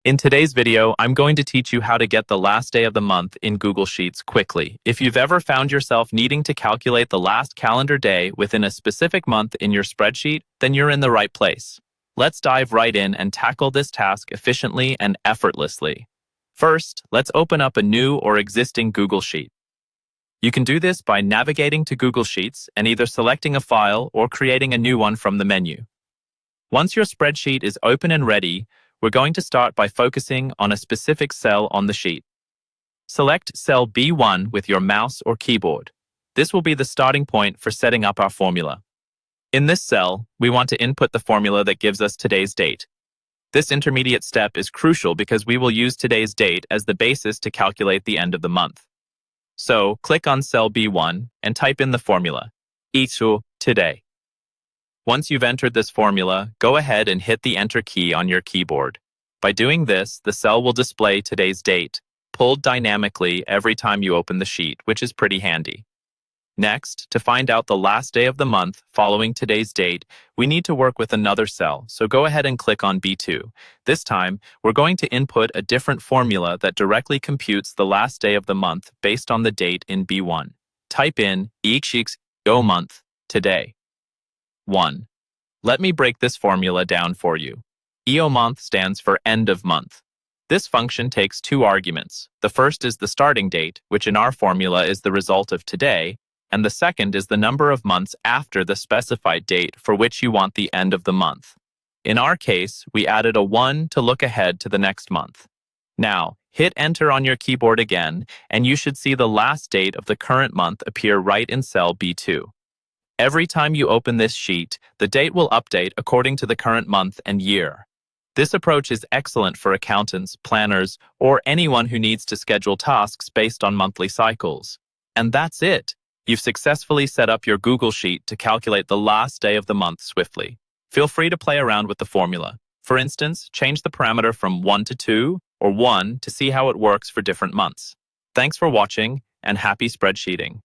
In today's video, I'm going to teach you how to get the last day of the month in Google Sheets quickly. If you've ever found yourself needing to calculate the last calendar day within a specific month in your spreadsheet, then you're in the right place. Let's dive right in and tackle this task efficiently and effortlessly. First, let's open up a new or existing Google Sheet. You can do this by navigating to Google Sheets and either selecting a file or creating a new one from the menu. Once your spreadsheet is open and ready, we're going to start by focusing on a specific cell on the sheet. Select cell B1 with your mouse or keyboard. This will be the starting point for setting up our formula. In this cell, we want to input the formula that gives us today's date. This intermediate step is crucial because we will use today's date as the basis to calculate the end of the month. So, click on cell B1 and type in the formula, isu today. Once you've entered this formula, go ahead and hit the Enter key on your keyboard. By doing this, the cell will display today's date, pulled dynamically every time you open the sheet, which is pretty handy. Next, to find out the last day of the month following today's date, we need to work with another cell, so go ahead and click on B2. This time, we're going to input a different formula that directly computes the last day of the month based on the date in B1. Type in EO month today. 1. Let me break this formula down for you. EO month stands for end of month. This function takes two arguments. The first is the starting date, which in our formula is the result of today, and the second is the number of months after the specified date for which you want the end of the month. In our case, we added a 1 to look ahead to the next month. Now, hit Enter on your keyboard again, and you should see the last date of the current month appear right in cell B2. Every time you open this sheet, the date will update according to the current month and year. This approach is excellent for accountants, planners, or anyone who needs to schedule tasks based on monthly cycles. And that's it. You've successfully set up your Google Sheet to calculate the last day of the month swiftly. Feel free to play around with the formula. For instance, change the parameter from 1 to 2 or 1 to see how it works for different months. Thanks for watching, and happy spreadsheeting.